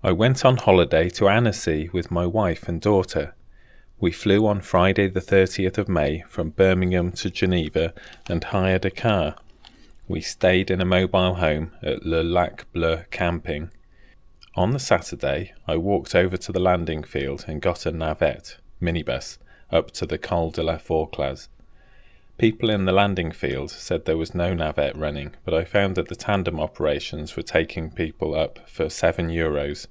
I went on holiday to Annecy with my wife and daughter. We flew on Friday the 30th of May from Birmingham to Geneva and hired a car. We stayed in a mobile home at Le Lac Bleu camping. On the Saturday, I walked over to the landing field and got a navette, minibus, up to the Col de la Forclaz. People in the landing field said there was no navette running, but I found that the tandem operations were taking people up for €7.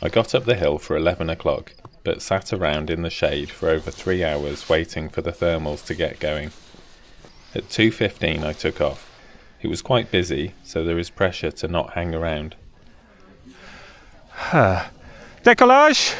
I got up the hill for 11 o'clock, but sat around in the shade for over 3 hours waiting for the thermals to get going. At 2:15 I took off. It was quite busy, so there is pressure to not hang around. Décollage!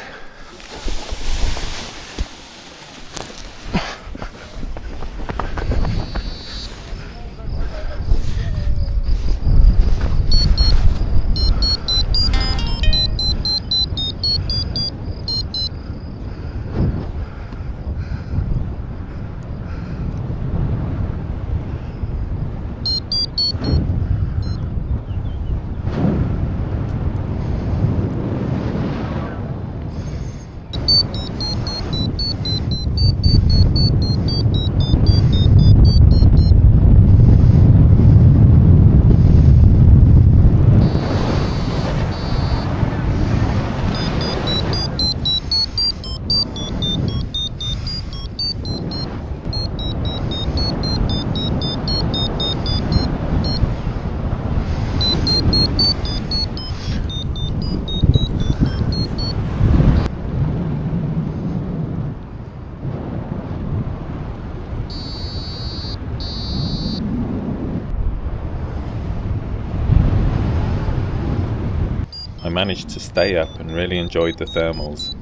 I managed to stay up and really enjoyed the thermals.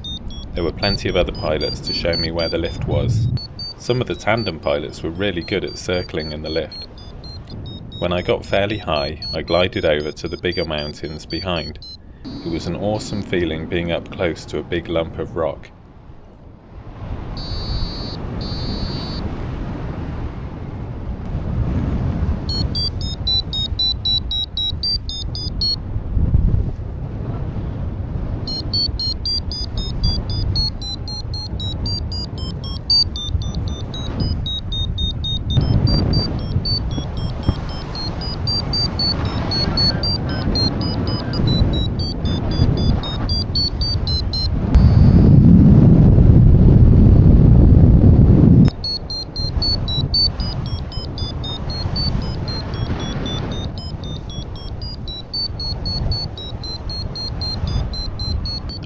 There were plenty of other pilots to show me where the lift was. Some of the tandem pilots were really good at circling in the lift. When I got fairly high, I glided over to the bigger mountains behind. It was an awesome feeling being up close to a big lump of rock.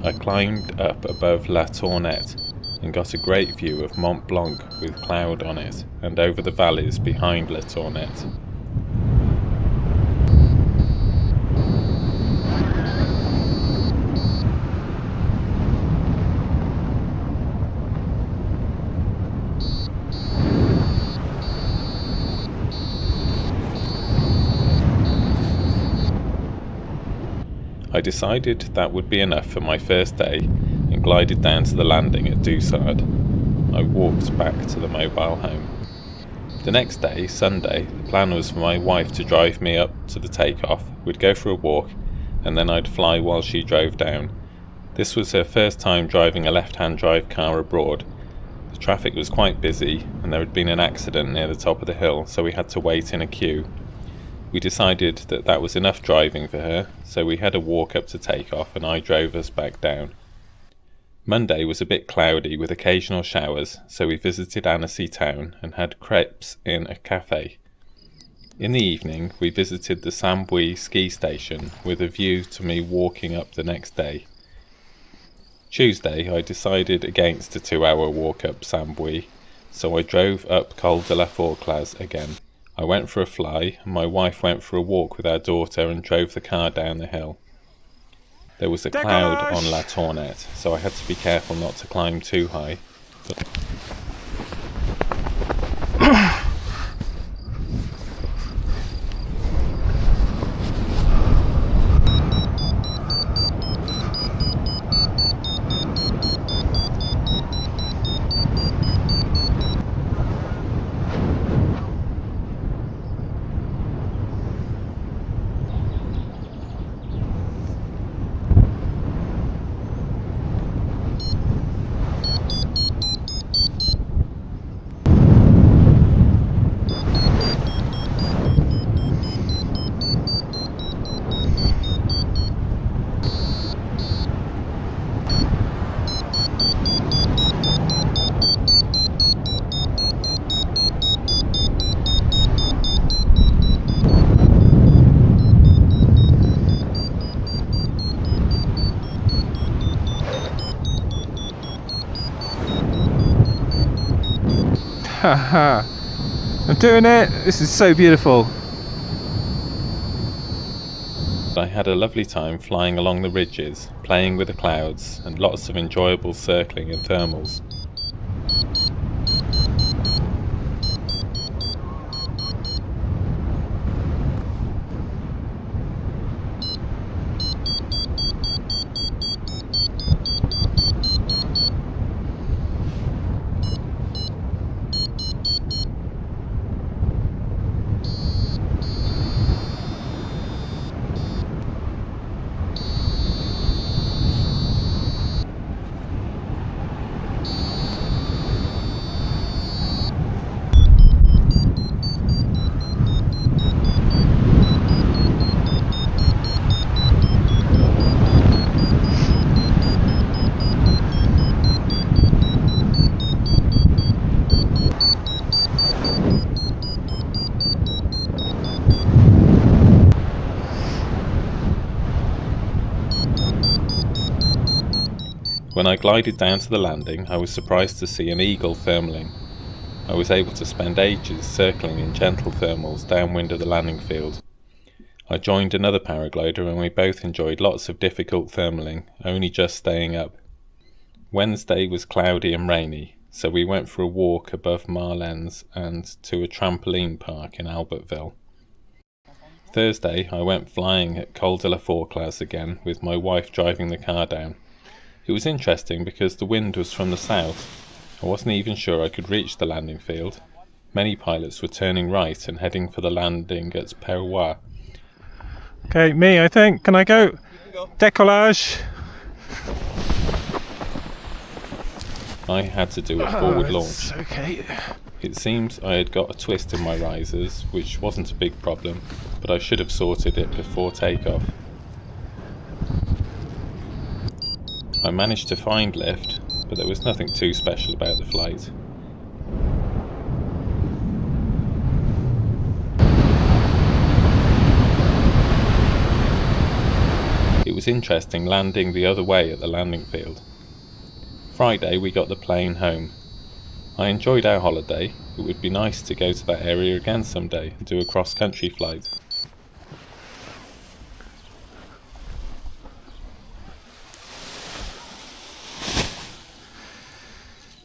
I climbed up above La Tournette and got a great view of Mont Blanc with cloud on it and over the valleys behind La Tournette. I decided that would be enough for my first day and glided down to the landing at Doussard. I walked back to the mobile home. The next day, Sunday, the plan was for my wife to drive me up to the takeoff, we'd go for a walk, and then I'd fly while she drove down. This was her first time driving a left-hand drive car abroad. The traffic was quite busy and there had been an accident near the top of the hill, so we had to wait in a queue. We decided that that was enough driving for her, so we had a walk up to takeoff and I drove us back down. Monday was a bit cloudy with occasional showers, so we visited Annecy town and had crepes in a cafe. In the evening, we visited the Saint-Beuve ski station with a view to me walking up the next day. Tuesday, I decided against a 2-hour walk up Saint-Beuve, so I drove up Col de la Forclaz again. I went for a fly, and my wife went for a walk with our daughter and drove the car down the hill. There was a cloud on La Tournette, so I had to be careful not to climb too high. Haha. I'm doing it. This is so beautiful. I had a lovely time flying along the ridges, playing with the clouds, and lots of enjoyable circling and thermals. When I glided down to the landing, I was surprised to see an eagle thermaling. I was able to spend ages circling in gentle thermals downwind of the landing field. I joined another paraglider and we both enjoyed lots of difficult thermaling, only just staying up. Wednesday was cloudy and rainy, so we went for a walk above Marlens and to a trampoline park in Albertville. Thursday I went flying at Col de la Forclaz again, with my wife driving the car down. It was interesting because the wind was from the south. I wasn't even sure I could reach the landing field. Many pilots were turning right and heading for the landing at Paragliding. Okay, me, I think. Can I go? Décollage. I had to do a forward launch. Okay. It seemed I had got a twist in my risers, which wasn't a big problem, but I should have sorted it before takeoff. I managed to find lift, but there was nothing too special about the flight. It was interesting landing the other way at the landing field. Friday we got the plane home. I enjoyed our holiday. It would be nice to go to that area again someday and do a cross-country flight.